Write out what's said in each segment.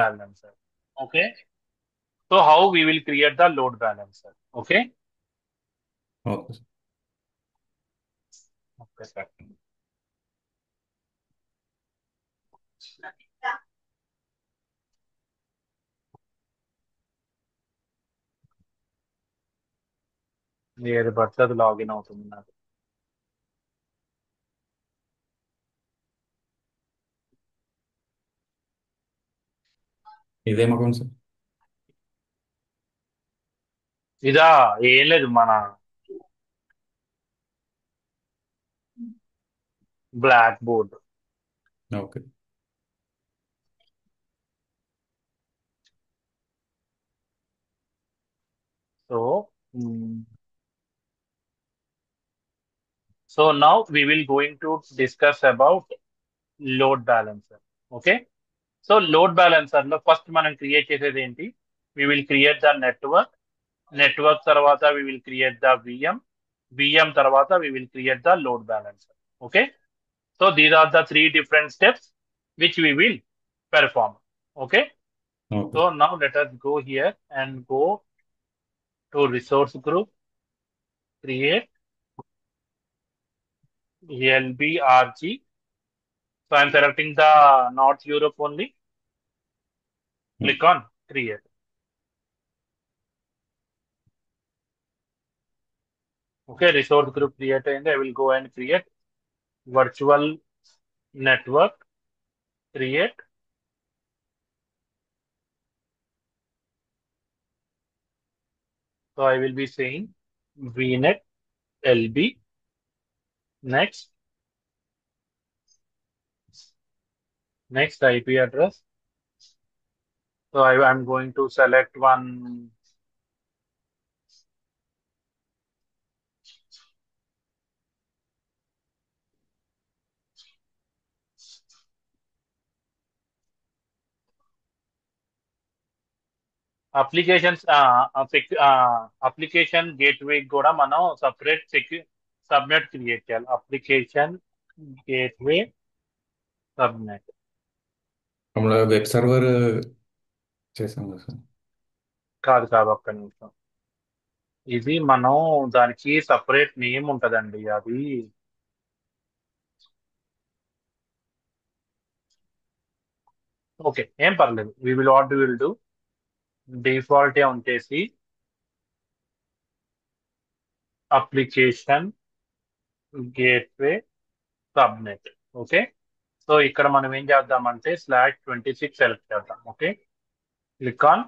balancer. Okay. So how we will create the load balancer? Okay. Okay, sir. Okay, sir. ఏది పడితే అది login అవుతుంది నాకు. ఇదేం అకౌంట్ సార్? ఇదా ఏం లేదు మన black board. Okay. So, so now we will going to discuss about load balancer. Okay. So load balancer లో ఫస్ట్ మనం క్రియేట్ చేసేది ఏంటి? We will create the network. Network తర్వాత we will create the VM. VM తర్వాత we will create the load balancer. Okay. So these are the three different steps which we will perform. Okay. Okay. So now let us go here and go to resource group, create LBRG. So I'm selecting the North Europe only. Click on create. Okay, resource group create and I will go and create virtual network, create. So I will be saying VNet LB. Next, next IP address. So I'm going to select one. Applications, application gateway కూడా మనం separate subnet create చేయాలి. Application gateway subnet. మమ్మల్ని web server చేసాం కదా sir. కాదు కాదు, ఒక్క నిమిషం. ఇది మనం దానికి సపరేట్ నేమ్ ఉంటదండి. అది ఓకే, ఏం పర్లేదు. వాట్ విల్ డూ, డిఫాల్ట్ ఉంచేసి application gateway subnet. Okay. So ఇక్కడ మనం ఏం చేద్దామంటే /26 సెలెక్ట్ చేద్దాం. Okay. Click on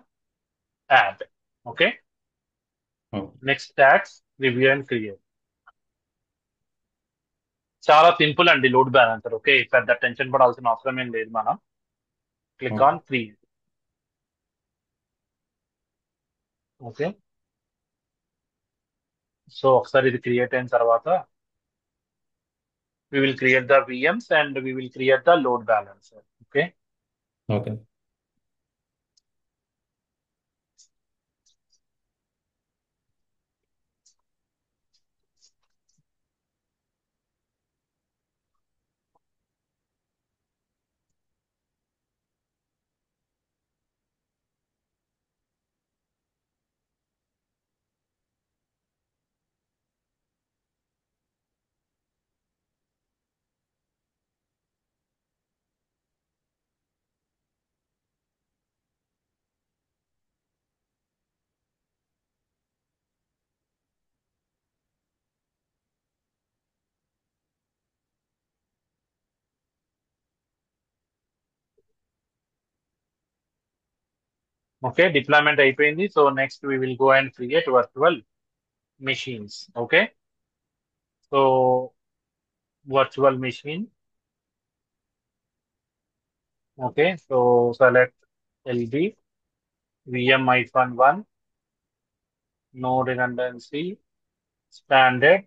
add. Okay. Okay. Next tags review and create. చాలా సింపుల్ అండి లోడ్ బ్యాలెన్సర్. ఓకే, పెద్ద టెన్షన్ పడాల్సిన అవసరం ఏం లేదు. మనం click okay. On create. Okay. So ఒకసారి ఇది క్రియేట్ అయిన తర్వాత we will create the VMs and we will create the load balancer. Okay. Okay. Okay. Deployment అయిపోయింది. So next we will go and create virtual machines. Okay. So virtual machine. Okay. So select LB VM-1 no redundancy standard.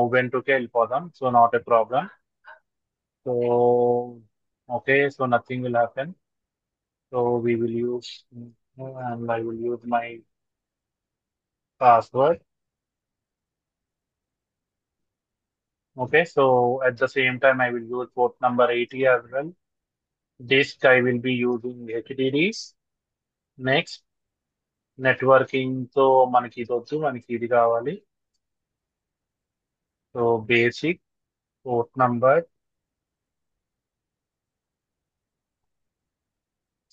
Ubuntuకి వెళ్ళిపోదాం. So not a problem. So okay. So nothing will happen. So we will use and I will use my password. Okay, so at the same time, I will use port number 80 as well. disk I will be using HDDs. Next, networking తో మనకి ఇది వద్దు, మనకి ఇది కావాలి. So basic port number.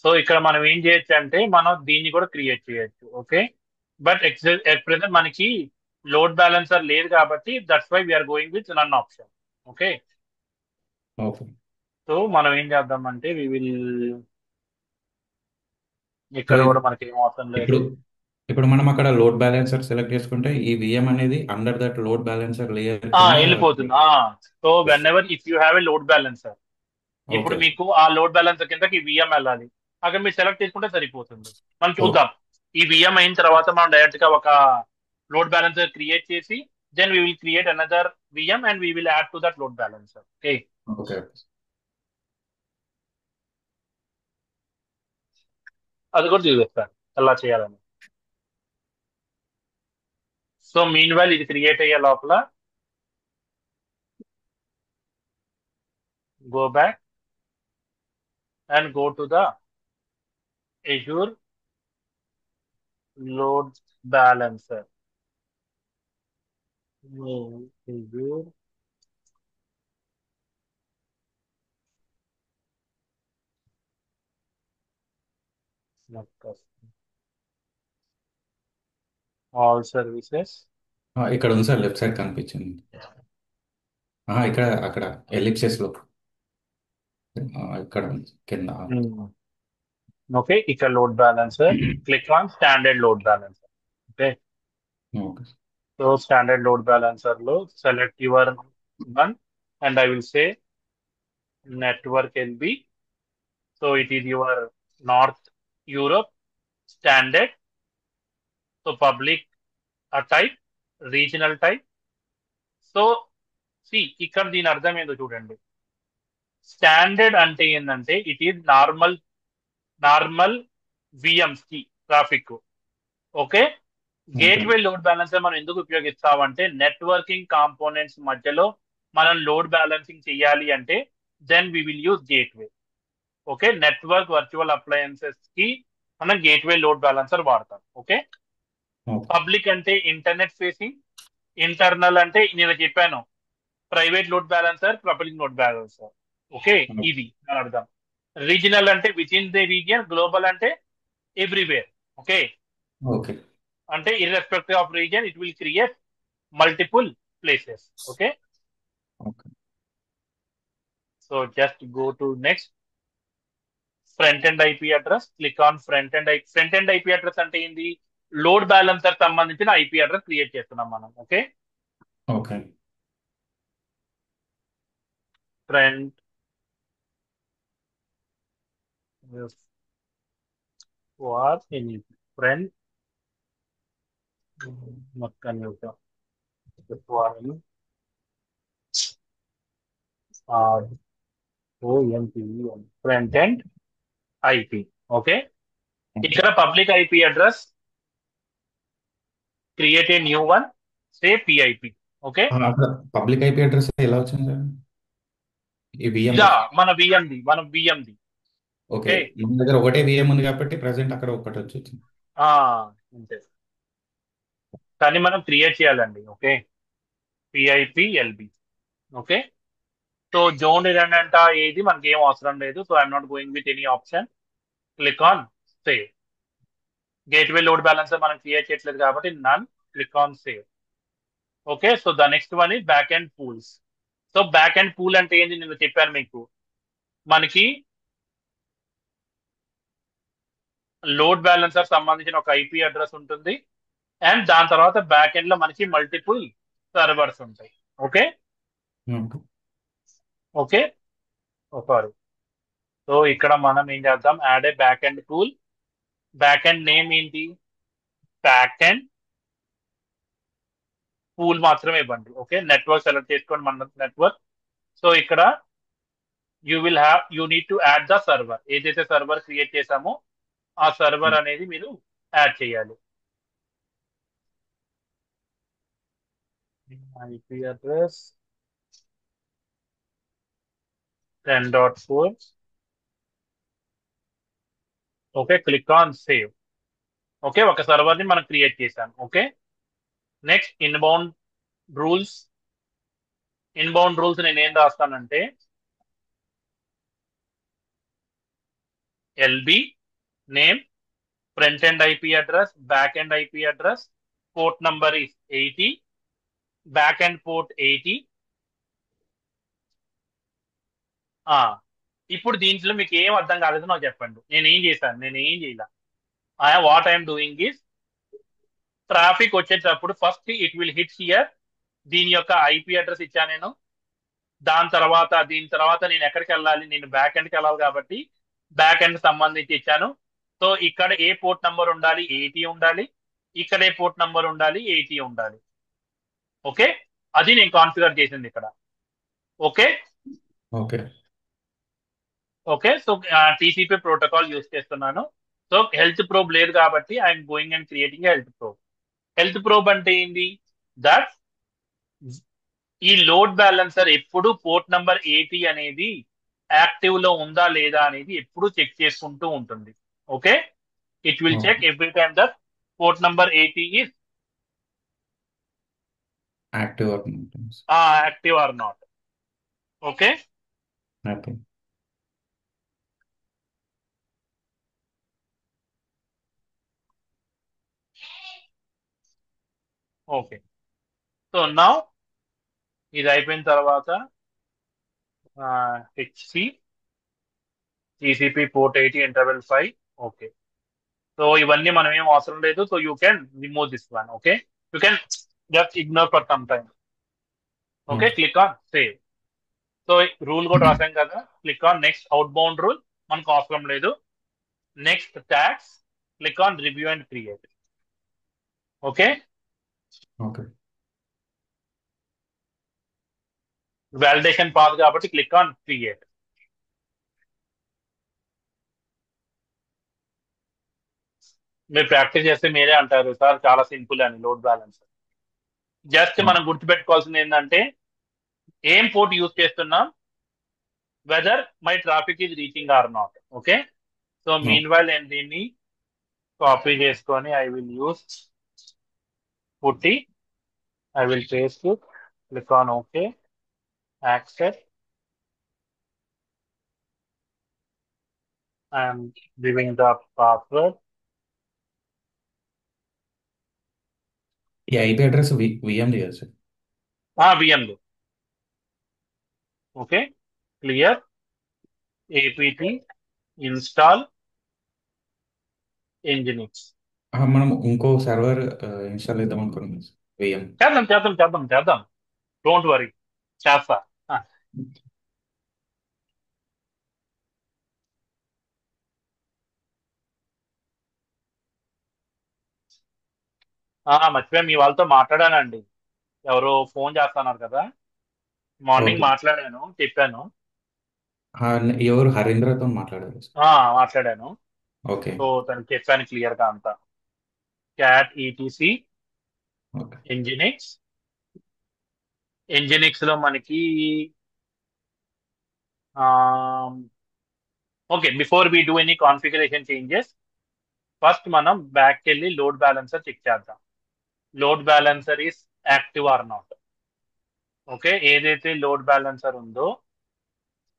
So ఇక్కడ మనం ఏం చేయొచ్చు అంటే మనం దీన్ని కూడా క్రియేట్ చేయొచ్చు. ఓకే, బట్ ఎట్ ప్రెసెంట్ మనకి లోడ్ బ్యాలెన్సర్ లేదు కాబట్టి that's why we're going with none option. Okay, okay. So మనం ఏం చేద్దామంటే వి విల్, సో ఇక్కడ కూడా మనకి ఏం అవసరం లేదు. ఇప్పుడు ఇప్పుడు మనం అక్కడ లోడ్ బ్యాలెన్సర్ సెలెక్ట్ చేసుకుంటే ఈ విఎం అనేది under that load balancer layer కింద. వెళ్ళిపోతుంది. So when ever if you have a load balancer, ఇప్పుడు ఓకే. మీకు ఆ లోడ్ బ్యాలెన్సర్ కిందకి విఎం వెళ్ళాలి, అక్కడ మీరు సెలెక్ట్ చేసుకుంటే సరిపోతుంది. మనం ఓకే. చూద్దాం. ఈ విఎం అయిన తర్వాత మనం డైరెక్ట్ గా ఒక లోడ్ బ్యాలెన్సర్ క్రియేట్ చేసి then we will create another VM and we will add to that load balancer. Okay, okay. అది కూడా చూపిస్తాను ఎలా చేయాలని. సో మీన్ వైల్ ఇది క్రియేట్ అయ్యే లోపల go back and go to the Azure load balancer. Azure all services. ఇక్కడ ఉంది సార్, లెఫ్ట్ సైడ్ కనిపించింది. ఇక్కడ అక్కడ ఎలిప్సెస్ లో ఇక్కడ ఉంది కింద. ఓకే, ఇక్కడ load balancer, click on standard load balancer. Okay, okay. So standard load balancer లో select your one and I will say network LB. So it is your north Europe standard. So public type, regional type. So see ఇక్కడ దీని అర్థం ఏందో చూడండి. Standard అంటే ఏంటంటే it is normal విఎంస్ కి traffic. Okay, gateway load balancer మనం ఎందుకు ఉపయోగిస్తామంటే నెట్వర్కింగ్ కాంపోనెంట్స్ మధ్యలో మనం లోడ్ బ్యాలెన్సింగ్ చేయాలి అంటే then we will use gateway. Okay, network virtual appliances కి మనం గేట్వే లోడ్ బ్యాలెన్సర్ వాడతాం. Okay, okay. పబ్లిక్ అంటే ఇంటర్నెట్ ఫేసింగ్, ఇంటర్నల్ అంటే నేను చెప్పాను private load balancer, public load balancer. Okay, ఇది దాని అర్థం. రీజనల్ అంటే within the region, global అంటే ఎవ్రీవేర్. Okay, okay. అంటే irrespective of region it will create multiple places. Okay, okay. So just go to next front end IP address. Click on front end IP address అంటే ఏంది? Load balancer సంబంధించిన IP address create చేస్తున్నాం మనం. Okay, okay. Front war any front మొత్తం front end IP. Okay, ఇక్కడ public IP address create a new one, say PIP. Okay, అక్కడ public IP address ఎలా వచ్చింది సార్? ఈ విఎం ఇదా మన విఎంది. ఓకే. ఓకే, మన దగ్గర ఒకటే విఎం ఉంది కాబట్టి ప్రెసెంట్ అక్కడ ఒకటి వచ్చింది. అంతే, కానీ మనం క్రియేట్ చేయాలండి. Okay, PIPLB. Okay, so zone redundant ఏది మనకి ఏం అవసరం లేదు. So I'm not going with any option. Click on save. Gateway load balancer మనం క్రియేట్ చేయట్లేదు కాబట్టి none. Click on save. Okay, so the next one is back end pools. So back end pool అంటే ఏంటి నేను చెప్పాను మీకు. మనకి load balancer సంబంధించిన ఒక ఐపీ అడ్రస్ ఉంటుంది అండ్ దాని తర్వాత బ్యాక్ ఎండ్ లో మనకి మల్టిపుల్ సర్వర్స్ ఉంటాయి. Okay, okay. Okay, sorry. So ఇక్కడ మనం ఏం చేద్దాం, add a back end pool. Back end name ఏంటి? బ్యాక్ ఎండ్ పూల్ మాత్రమే ఇవ్వండి. ఓకే, నెట్వర్క్ సెలెక్ట్ చేసుకోండి మన నెట్వర్క్. సో ఇక్కడ you need to add the server. ఏదైతే సర్వర్ క్రియేట్ చేసామో ఆ సర్వర్ అనేది మీరు యాడ్ చేయాలి. IP address 10.4 okay, click on save. Okay, ఒక సర్వర్ ని మనం క్రియేట్ చేశాం. Okay, next rules inbound rules నేను ఏం రాస్తానంటే LB name, front end IP address, back end IP address, port number is 80, back end port 80. ఆ, ఇప్పుడు దీంట్లో మీకు ఏం అర్థం కాలేదో నాకు చెప్పండి. నేను ఏం చేశాను? నేను ఏం చేయాల. What I'm doing is, traffic వచ్చేటప్పుడు first it will hit here. దీని యొక్క ఐపీ అడ్రస్ ఇచ్చాను నేను. దీని తర్వాత నేను ఎక్కడికి వెళ్ళాలి? నేను బ్యాక్ ఎండ్కి వెళ్ళాలి కాబట్టి బ్యాక్ ఎండ్ సంబంధించి ఇచ్చాను. సో ఇక్కడ ఏ పోర్ట్ నంబర్ ఉండాలి? 80 ఉండాలి. ఇక్కడ ఏ పోర్ట్ నంబర్ ఉండాలి? 80 ఉండాలి. ఓకే, అది నేను కాన్ఫిగర్ చేసింది ఇక్కడ. Okay. Okay. Okay, so TCP protocol use చేస్తున్నాను. సో హెల్త్ ప్రోబ్ లేదు కాబట్టి I'm going and creating health probe. Health probe అంటే ఏంది? దట్ ఈ లోడ్ బ్యాలెన్సర్ ఎప్పుడు పోర్ట్ నంబర్ 80 అనేది యాక్టివ్ లో ఉందా లేదా అనేది ఎప్పుడు చెక్ చేసుకుంటూ ఉంటుంది. Okay, it will okay. Check every time that port number 80 is active అవుతుంది. Active or not. Okay. Happy. Okay, so now ఇది అయిపోయిన తర్వాత HC TCP port 80 interval 5. Okay, so ఇవన్నీ మనం ఏం అవసరం లేదు. So you can remove this one. Okay, you can just ignore for some time. Okay, okay. Click on save. So rule కూడా రాసాం కదా. Click on next out bound rule, మనకు అవసరం లేదు. Next tax, click on review and create. Okay, okay. Validation pass కాబట్టి click on create. మీరు practice చేస్తే మీరే అంటారు సార్ చాలా సింపుల్ అని లోడ్ బ్యాలెన్స్. జస్ట్ మనం గుర్తుపెట్టుకోవాల్సింది ఏంటంటే ఏం పోర్ట్ యూజ్ చేస్తున్నాం, whether my traffic is reaching or not. Okay, so meanwhile నేను దీన్ని కాపీ చేసుకొని I will use PuTTY, I will paste it, click on okay, accept. I'm giving the password. ఈ ఐపీ అడ్రస్ విఎండి కదా sir? విఎంలు. Okay, clear APT install nginx. మనం ఇంకో సర్వర్ ఇన్స్టాల్ చేద్దాం అనుకున్నాం సార్, విఎం. చేద్దాం చేద్దాం చేద్దాం చేద్దాం, డోంట్ వరీ, చేస్తా. ఆ, మర్చిపోయా, మీ వాళ్ళతో మాట్లాడానండి. ఎవరో ఫోన్ చేస్తున్నారు కదా. Morning okay. మాట్లాడాను, చెప్పాను. ఎవరు హరీంద్రతో మాట్లాడారు సార్? మాట్లాడాను. ఓకే. సో తనకి చెప్పాను క్లియర్ గా అంతా. Cat etc okay. Nginx. Nginx లో మనకి okay, before we do any configuration changes, first మనం బ్యాక్ వెళ్ళి లోడ్ బ్యాలెన్సర్ చెక్ చేద్దాం. Load balancer is active or not. Okay, ఏదైతే లోడ్ బ్యాలెన్సర్ ఉందో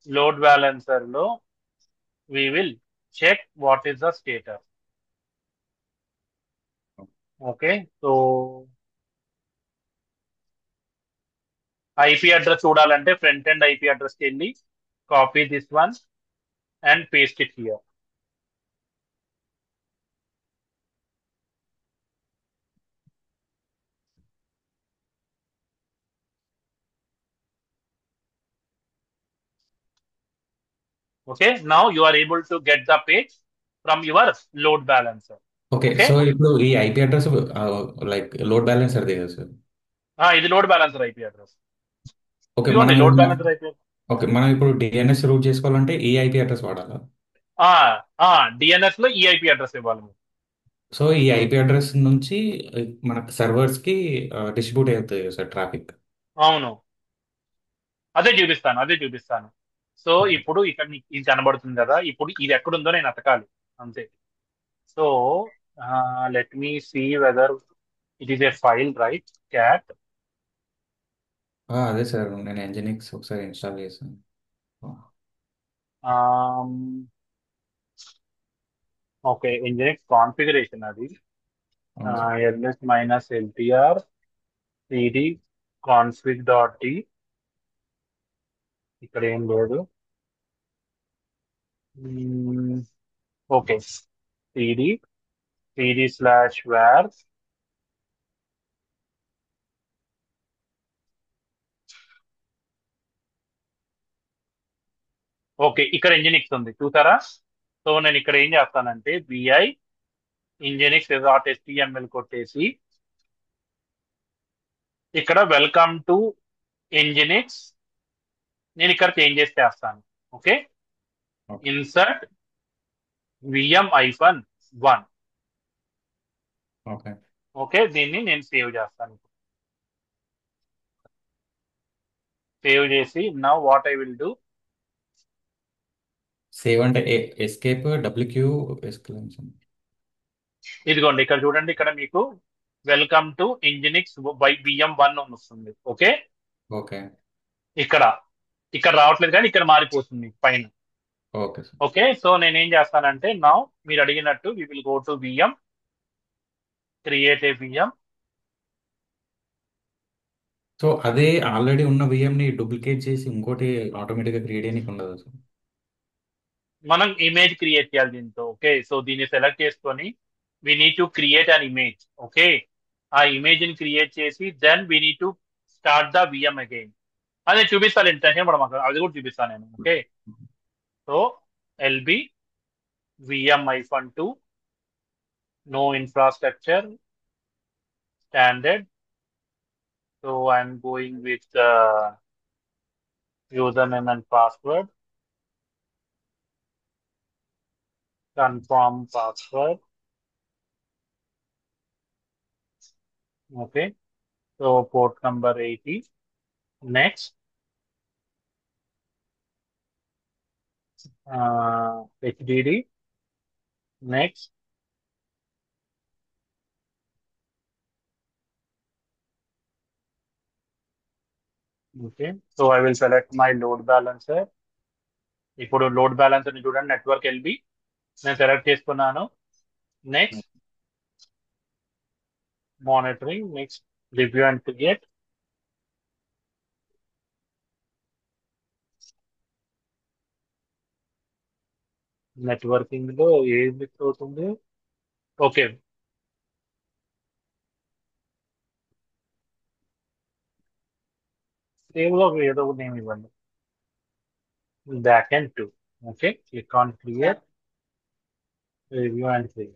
లోడ్ బ్యాలెన్సర్ లో we will check what is the status. Okay, so IP address చూడాలంటే front end IP అడ్రస్కి వెళ్ళి copy this one and paste it here. Okay, now you are able to get the page from your load balancer. Okay. Okay, so ఇప్పుడు ఈ IP address like load balancer కదా sir? ఇది load balancer IP address. Okay. ఇదిగోండి మనం load balancer IP. Okay, మనం ఇప్పుడు DNS route చేసుకోవాలంటే ఈ ఐపీ అడ్రస్ వాడాలా? డిఎన్ఎస్ లో ఈ ఐపీ అడ్రస్ ఇవ్వాలి మీరు. సో ఈ ఐపీ అడ్రస్ నుంచి మనకు సర్వర్స్కి డిస్ట్రిబ్యూట్ అవుతుంది కదా సార్ ట్రాఫిక్? అవును, అదే చూపిస్తాను. So okay. ఇప్పుడు ఇక్కడ ఇది కనబడుతుంది కదా, ఇప్పుడు ఇది ఎక్కడుందో నేను అతకాలి అంతే. So let me see whether it is a file, right? Cat. అదే సార్ నేను ఎంజినిక్స్ ఒకసారి ఇన్స్టాల్ చేశాను. Um, okay, Nginx configuration అది అవును sir. ls minus ltr cd config dot t ఇక్కడ ఏం లేదు. Okay, cd cd/var. ఓకే, ఇక్కడ Nginx ఉంది చూసారా? సో నేను ఇక్కడ ఏం చేస్తానంటే vi nginx డాట్ html కొట్టేసి ఇక్కడ వెల్కమ్ టు Nginx నేను ఇక్కడ చేంజెస్ చేస్తాను. Okay, okay insert vm-1. Okay okay, దీన్ని నేను సేవ్ చేస్తాను. సేవ్ చేసి now what I will do, save అంటే ఎస్కేప్ డబ్ల్యూక్యూ ఎస్క్లెన్షన్. ఇదిగోండి ఇక్కడ చూడండి, ఇక్కడ మీకు welcome to Nginx by vm1 అని వస్తుంది. ఓకే, ఓకే ఇక్కడ ఇక్కడ రావట్లేదు కానీ ఇక్కడ మారిపోతుంది పైన. Okay sir. ఓకే, సో నేను ఏం చేస్తానంటే నౌ మీరు అడిగినట్టు we will go to vm, create a vm. So అదే ఆల్రెడీ ఉన్న విఎంని డూప్లికేట్ చేసి ఇంకోటి ఆటోమేటిక్గా క్రియేట్ చేయడానికి ఉండదు సార్. మనం ఇమేజ్ క్రియేట్ చేయాలి దీంతో. ఓకే, సో దీన్ని సెలెక్ట్ చేసుకొని we need to create an image. Okay, ఆ ఇమేజ్ ని క్రియేట్ చేసి then we need to start the VM again. అదే చూపిస్తాను, టెన్షన్ పడమాక, అది కూడా చూపిస్తాను నేను. Okay, so LB vm-2 no infrastructure standard. So I'm going with the username and password, confirm password. Okay, so port number 80. Next, HDD. Next, okay. So I will select my load balancer. ఇప్పుడు load balancer ని చూడండి, network LB నేను select చేసుకున్నాను. Next monitoring, next review and create. Networking లో ఏది miss అవుతుంది? Okay, save లో ఏదో ఒక నేమ్ ఇవ్వండి, backend 2. Okay, click on create, review and create.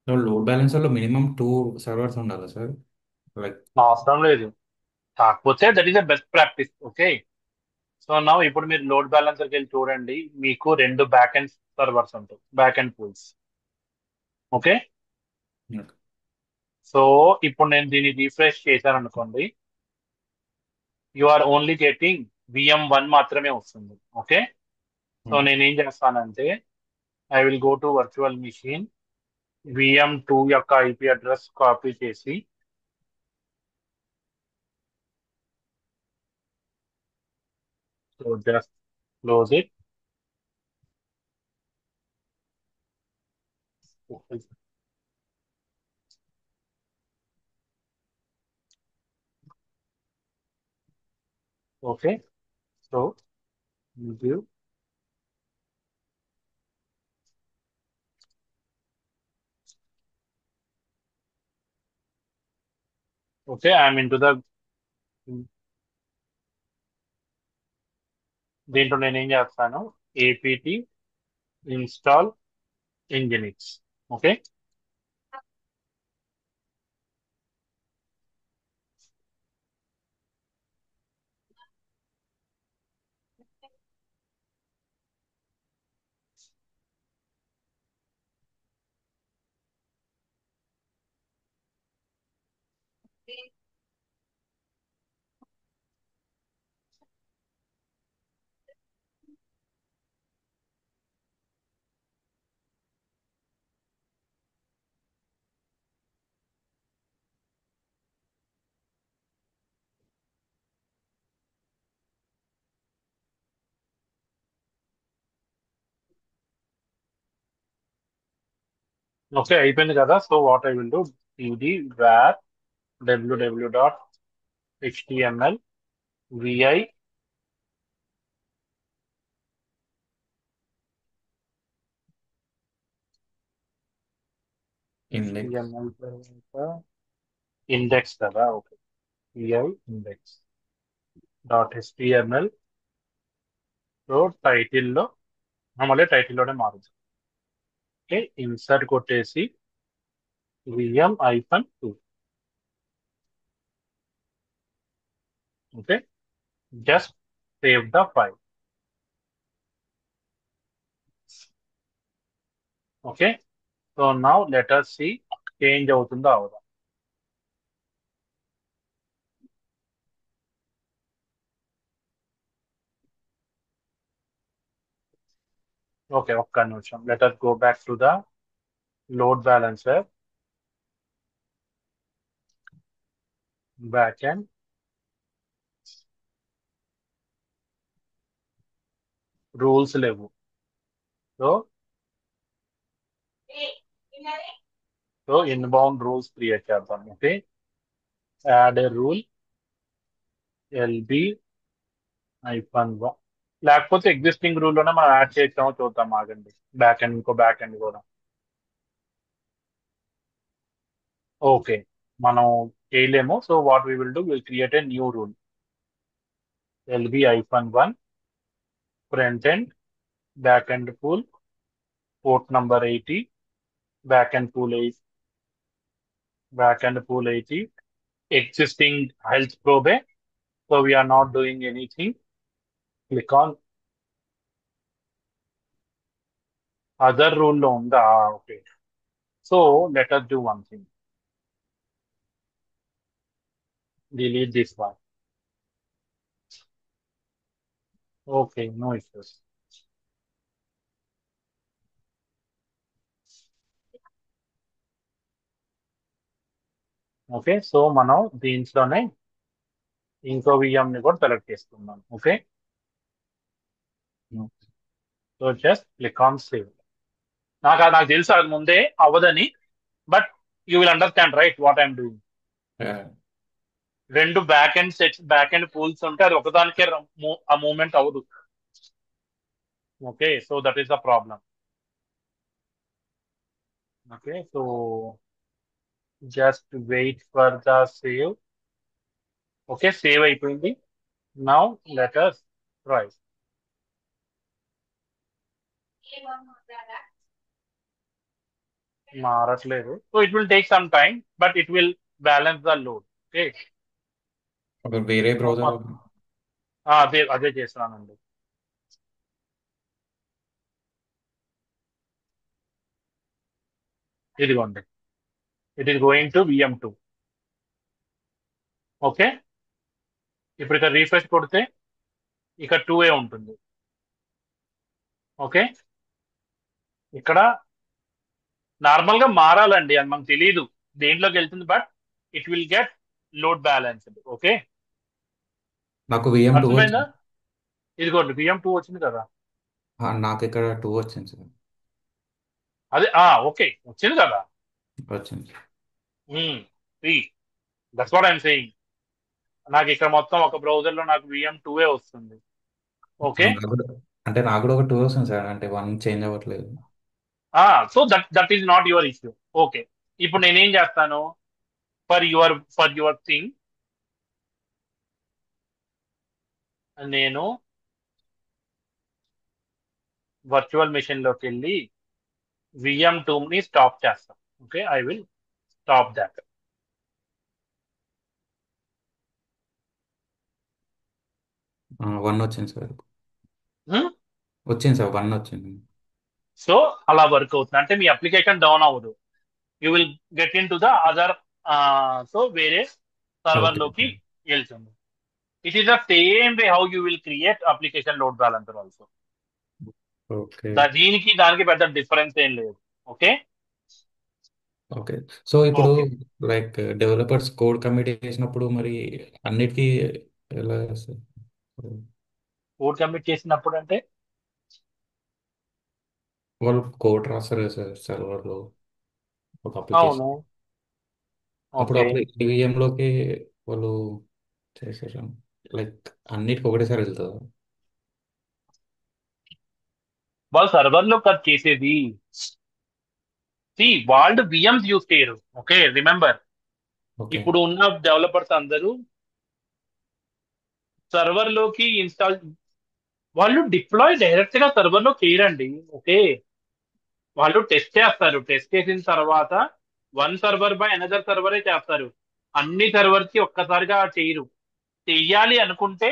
So load బ్యాలెన్సర్లో మినిమం 2 సర్వర్స్ ఉండాలి సార్. లైక్ అవసరం లేదు, కాకపోతే that is the best practice. Okay, so నా ఇప్పుడు మీరు లోడ్ బ్యాలెన్సర్కి వెళ్ళి చూడండి, మీకు రెండు బ్యాక్ ఎండ్ సర్వర్స్ ఉంటాయి, back end pools. Okay, so ఇప్పుడు నేను దీన్ని రీఫ్రెష్ చేశాను అనుకోండి, you are only getting vm1 మాత్రమే వస్తుంది. ఓకే, సో నేను ఏం చేస్తానంటే I will go to virtual machine, vm2 యొక్క ఐపీ అడ్రస్ కాపీ చేసి So just close it. Okay. So give. Okay, I'm into the దీంట్లో నేను ఏం చేస్తాను APT install nginx. Okay. Okay అయిపోయింది కదా. So what I will do ఇది var www dot html vi index. html index కదా. Okay. vi index dot html. So టైటిల్లో మళ్ళీ టైటిల్లోనే మారుతుంది. ఓకే. ఇన్సర్ట్ కొట్టేసి vm-2. Okay. Just save the file. Okay. So now let us see change అవుతుందో అవదా. Okay ఒక్క నిమిషం. Let us go back to the load balancer backend. Rules లేవు. So so inbound rules create చేద్దాం. Okay. Add ఏ rule LB -1. లేకపోతే existing rule లోనే మనం add చేసామో చూద్దాం. ఆగండి. బ్యాక్ ఎండ్ ఇంకో బ్యాక్ ఎండ్ కూడా. ఓకే. మనం చేయలేము. So what we will do will create a new rule LB -1 front end back end pool port number 80 back end pool 8 back end pool 80 existing health probe. So we are not doing anything. Click on other rule లో ఉందా. Okay. So let us do one thing. Delete this one. Okay, no issues. Okay. So మనం దీంట్లోనే ఇంకో VM ని కూడా select చేసుకుందాం. Okay. So just click on save. నాకు తెలుసు అది ముందే అవ్వదని. But you will understand right what I'm doing. రెండు back end sets back end pools ఉంటే అది ఒకదానికే ఆ మూవ్మెంట్ అవ్వదు. Okay. So that is the problem. Okay. So just wait for the save. Okay. Save అయిపోయింది. Now let us try. మారట్లేదు. So it will take some time but it will balance the load. Okay. ఒక వేరే browser. అదే అదే చేస్తున్నానండి. ఇదిగోండి. It is going to VM2. Okay. ఇప్పుడు ఇక్కడ రీఫ్రెష్ కొడితే ఇక్కడ 2A ఉంటుంది. ఓకే. ఇక్కడ నార్మల్ గా మారాలండి. అది మనకు తెలియదు దేంట్లోకి వెళ్తుంది. But it will get load balanced. Okay. నాకు VM2 అర్థమైందా. ఇదిగోండి VM2 వచ్చింది కదా. నాకు ఇక్కడ 2 వచ్చింది సార్. అదే ఓకే వచ్చింది కదా. వచ్చింది. That's what I'm saying. నాకు ఇక్కడ మొత్తం ఒక బ్రౌజర్ లో నాకు VM2 వస్తుంది. ఓకే. నాకు కూడా అంటే నాకు కూడా ఒక 2 వస్తుంది సార్, అంటే 1 చేంజ్ అవ్వట్లేదు. So that is not your issue. Okay. ఇప్పుడు నేనేం చేస్తాను, ఫర్ యువర్ థింగ్, నేను వర్చువల్ మెషిన్ లోకి వెళ్ళి VM2 ని స్టాప్ చేస్తాను. Okay, I will stop that. 1 వచ్చింది సార్. వచ్చింది సార్, 1 వచ్చింది. సో అలా వర్క్ అవుతుంది అంటే మీ అప్లికేషన్ డౌన్ అవ్వదు. You will get in to the other, so వేరే సర్వర్ ఓకే. లోకి వెళ్తుంది. It is the same way how you will create application load balancer also. Okay. దీనికి దానికి పెద్ద డిఫరెన్స్ ఏం లేదు. ఓకే. ఓకే. సో ఇప్పుడు okay. Like developers code commit చేసినప్పుడు మరి అన్నిటికీ ఎలా చేస్తారు? కోడ్ కమిట్ చేసినప్పుడు అంటే వాళ్ళు కోడ్ రాస్తారు కదా సార్ సర్వర్లో ఒక అవును. అప్లికేషన్. అప్పుడు ఓకే. అప్పుడు ఈవీఎంలోకి వాళ్ళు చేసేసాం లైక్ అన్నిటికీ ఒకటేసారి వెళ్తుందా? వాళ్ళు సర్వర్ లో కట్ చేసేది. వాళ్ళు VMs యూస్ చేయరు. Okay, remember. ఓకే. ఇప్పుడు ఉన్న డెవలపర్స్ అందరూ సర్వర్ లోకి ఇన్స్టాల్, వాళ్ళు డిప్లాయ్ డైరెక్ట్ గా సర్వర్ లో చేయరండి. ఓకే, వాళ్ళు టెస్ట్ చేస్తారు. టెస్ట్ చేసిన తర్వాత వన్ సర్వర్ బై అనదర్ సర్వరే చేస్తారు. అన్ని సర్వర్స్ కి ఒక్కసారిగా చేయరు. చెయ్యాలి అనుకుంటే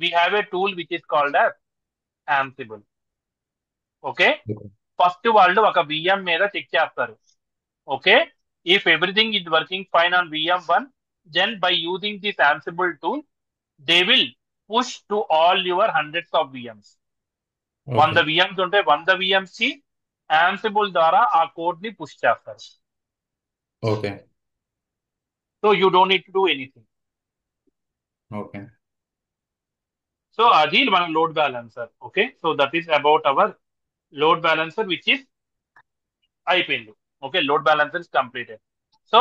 we have a tool which is called as Ansible. Okay. Okay. First వాళ్ళు ఒక VM మీద చెక్ చేస్తారు. Okay, if everything is working fine on VM1, then by using this Ansible tool, they will push to all your hundreds of VMs. Okay. 100 VMs ఉంటే 100 VMs కి Ansible ద్వారా ఆ code ని push చేస్తారు. Okay. So you don't need to do anything. Okay. So అది మన load balancer. Okay, so that is about our load balancer which is అయిపోయింది. Okay, load balancer is completed. So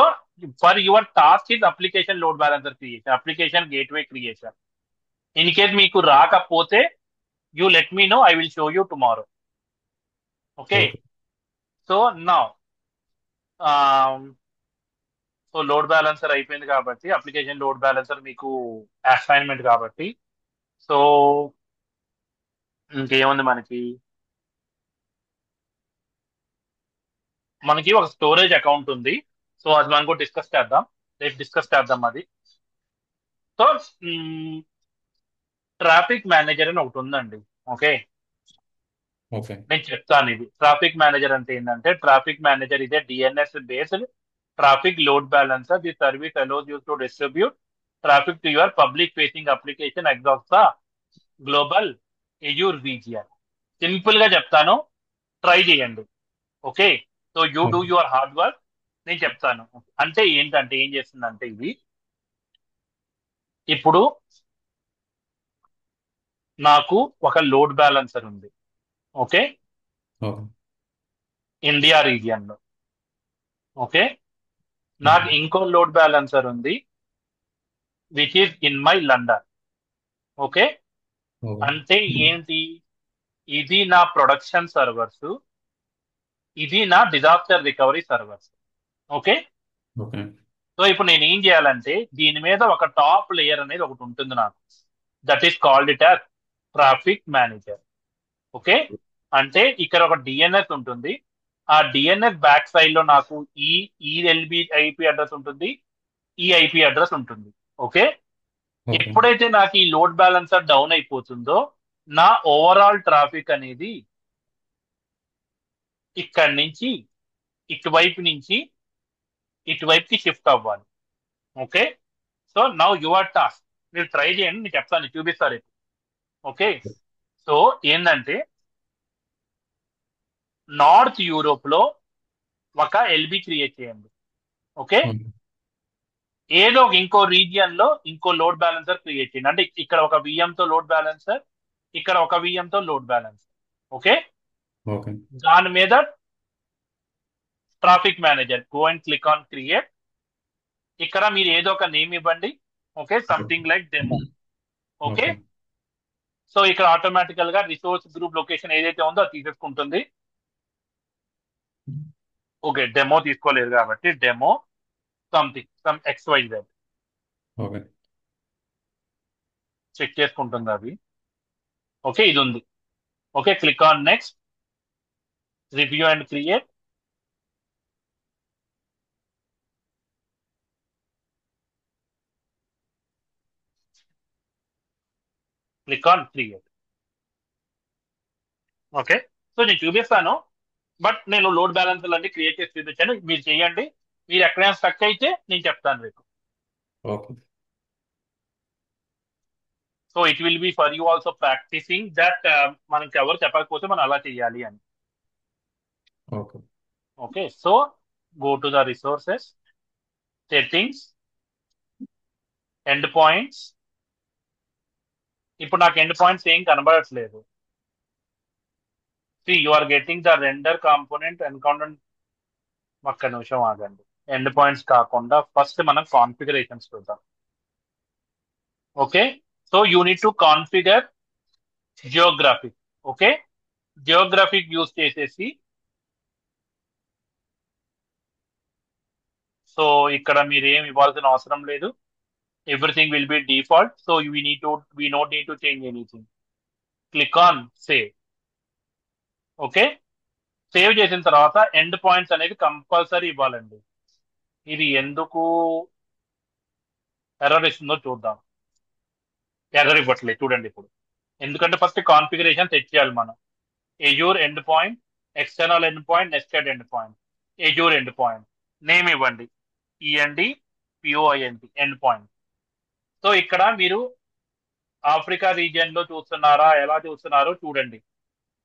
for your task is application load balancer creation, application gateway creation. In case మీకు రాకపోతే you let me know, I will show you tomorrow. Okay. Okay. So now, so load balancer అయిపోయింది కాబట్టి, application load balancer మీకు assignment కాబట్టి, so ఇంకేముంది మనకి, మనకి ఒక స్టోరేజ్ అకౌంట్ ఉంది. సో అది మనం కూడా డిస్కస్ చేద్దాం, రేపు డిస్కస్ చేద్దాం అది. సో ట్రాఫిక్ మేనేజర్ అని ఒకటి ఉందండి. Okay, okay. నేను చెప్తాను. ఇది ట్రాఫిక్ మేనేజర్ అంటే ఏంటంటే, ట్రాఫిక్ మేనేజర్ ఇదే DNS based traffic load balancer. The service allows you to distribute traffic to your public facing application across the global Azure region. Simple గా చెప్తాను, ట్రై చేయండి. Okay, so you do okay. Your hard work. నేను చెప్తాను అంటే ఏంటంటే, ఏం చేస్తుందంటే ఇది, ఇప్పుడు నాకు ఒక లోడ్ బ్యాలెన్సర్ ఉంది. Okay, okay. ఇండియా రీజియన్ లో. Okay, okay. నాకు ఇంకో లోడ్ బ్యాలెన్సర్ ఉంది which is in my London. Okay, okay. అంటే ఏంటి, ఇది నా ప్రొడక్షన్ సర్వర్స్, ఇది నా disaster recovery servers. Okay. Okay. So ఇప్పుడు నేను ఏం చేయాలంటే, దీని మీద ఒక టాప్ లేయర్ అనేది ఒకటి ఉంటుంది నాకు. That is called it as traffic manager. Okay, అంటే ఇక్కడ ఒక DNS ఉంటుంది. ఆ DNS బ్యాక్ సైడ్ లో నాకు ఈ IP అడ్రస్ ఉంటుంది, ఈ IP అడ్రస్ ఉంటుంది. Okay, okay. ఎప్పుడైతే నాకు ఈ లోడ్ బ్యాలెన్సర్ డౌన్ అయిపోతుందో, నా ఓవరాల్ ట్రాఫిక్ అనేది ఇక్కడి నుంచి ఇటువైపు నుంచి ఇటువైపుకి షిఫ్ట్ అవ్వాలి. Okay, so now your task, మీరు ట్రై చేయండి, నేను చెప్తాను, చూపిస్తారు. ఓకే, సో ఏంటంటే, నార్త్ యూరోప్ లో ఒక LB క్రియేట్ చేయండి. Okay, okay. ఏదో ఒక ఇంకో రీజియన్ లో ఇంకో లోడ్ బ్యాలెన్సర్ క్రియేట్ చేయండి. అంటే ఇక్కడ ఒక VM తో లోడ్ బ్యాలెన్సర్, ఇక్కడ ఒక VM తో లోడ్ బ్యాలెన్సర్. ఓకే. ఓకే. దాని మీద traffic manager go and click on create. ఇక్కడ మీరు ఏదో ఒక నేమ్ ఇవ్వండి. Okay, something like demo. Okay. Okay. So ఇక్కడ ఆటోమేటికల్ గా రిసోర్స్ గ్రూప్ లొకేషన్ ఏదైతే ఉందో అది తీసేసుకుంటుంది. ఓకే, డెమో తీసుకోలేదు కాబట్టి demo something some XYZ okay. Check చేసుకుంటుంది అవి. ఓకే, ఇది ఉంది. Okay, click on next, review and create. Click on create. Okay. So నేను చూపిస్తాను, బట్ నేను లోడ్ బ్యాలెన్సర్ అన్ని క్రియేట్ చేసి చూపించాను. మీరు చేయండి. మీరు ఎక్కడైనా స్టక్ అయితే నేను చెప్తాను మీకు. Okay. So it will be for you also practicing that మనకి ఎవరు చెప్పకపోతే మనం అలా చేయాలి అని. Okay. Okay, so go to the resources, settings, end points. ఇప్పుడు నాకు ఎండ్ పాయింట్స్ ఏం కనబడట్లేదు. See you are getting the render component encounter. ఒక్క నిమిషం ఆగండి. ఎండ్ పాయింట్స్ కాకుండా ఫస్ట్ మనం కాన్ఫిగరేషన్స్ చూద్దాం. Okay, so you need to configure geographic. Okay, geographic use చేసేసి, సో ఇక్కడ మీరు ఏం ఇవ్వాల్సిన అవసరం లేదు. Everything will be default. So we note need to change anything. Click on save. Okay, save చేసిన తర్వాత ఎండ్ పాయింట్స్ అనేది కంపల్సరీ ఇవ్వాలండి. ఇది ఎందుకు ఎర్రర్ ఇస్తుందో చూద్దాం. ఎర్రర్ ఇవ్వట్లేదు చూడండి ఇప్పుడు. ఎందుకంటే ఫస్ట్ కాన్ఫిగరేషన్ సెట్ చేయాలి మనం. Azure end point, external end point, nested end point, Azure end point. Name ఇవ్వండి, END POINT end point. So ఇక్కడ మీరు ఆఫ్రికా రీజియన్ లో చూస్తున్నారా, ఎలా చూస్తున్నారో చూడండి.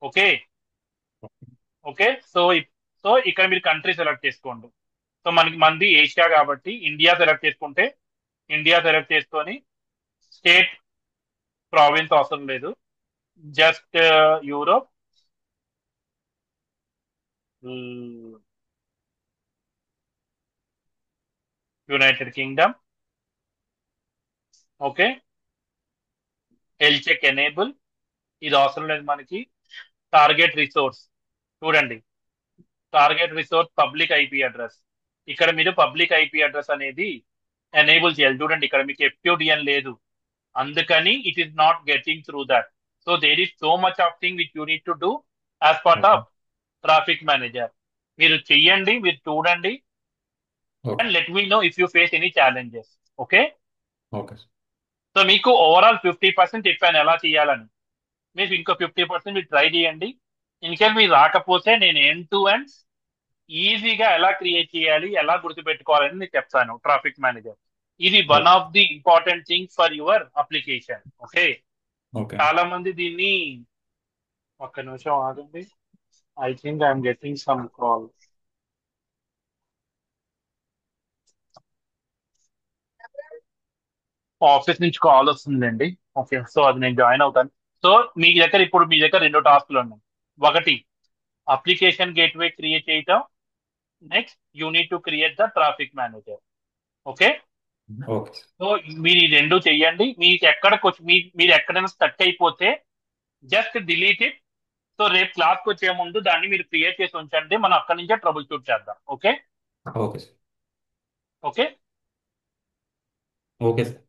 ఓకే. ఓకే, సో ఇక్కడ మీరు కంట్రీ సెలెక్ట్ చేసుకోండి. సో మనది ఏషియా కాబట్టి ఇండియా సెలెక్ట్ చేసుకుంటే ఇండియా సెలెక్ట్ చేసుకొని, స్టేట్ ప్రావిన్స్ అవసరం లేదు, just Europe, United Kingdom. Okay, health check enable, ఇది అవసరం లేదు మనకి. టార్గెట్ రిసోర్స్ చూడండి, target resource public IP address. ఇక్కడ మీరు పబ్లిక్ IP అడ్రస్ అనేది ఎనేబుల్ చేయాలి. చూడండి ఇక్కడ మీకు FQDN లేదు, అందుకని it is not getting through that. So there is so much of thing which you need to do as part okay. Of traffic manager. మీరు చెయ్యండి, మీరు చూడండి, okay. And let me know if you face any challenges. Okay. Okay. So మీకు overall 50% చెప్పాను ఎలా చేయాలని. మీకు ఇంకో 50% మీరు ట్రై చేయండి. ఇన్కేస్ మీరు రాకపోతే నేను ఎండ్ టు ఎండ్ ఈజీగా ఎలా క్రియేట్ చేయాలి, ఎలా గుర్తుపెట్టుకోవాలని నేను చెప్తాను. ట్రాఫిక్ మేనేజర్ ఇది one okay. Of the important thing for your application. Okay, okay. చాలా మంది దీన్ని, ఒక్క నిమిషం ఆగండి. I think I'm getting some call. Office నుంచి కాల్ వస్తుందండి. ఓకే, సో అది నేను జాయిన్ అవుతాను. సో మీ దగ్గర రెండు టాస్క్లు ఉన్నాయి. ఒకటి అప్లికేషన్ గేట్వే క్రియేట్ చేయటం, next you need to create the traffic manager. Okay, okay. So మీరు ఈ రెండు చెయ్యండి. మీకు ఎక్కడికి వచ్చి మీరు ఎక్కడైనా స్టక్ అయిపోతే జస్ట్ డిలీట్ ఇట్. సో రేపు క్లాస్కి వచ్చే ముందు దాన్ని మీరు క్రియేట్ చేసి ఉంచండి, మనం అక్కడి నుంచే ట్రబుల్ షూట్ చేద్దాం. Okay. Okay sir. Okay. Okay sir.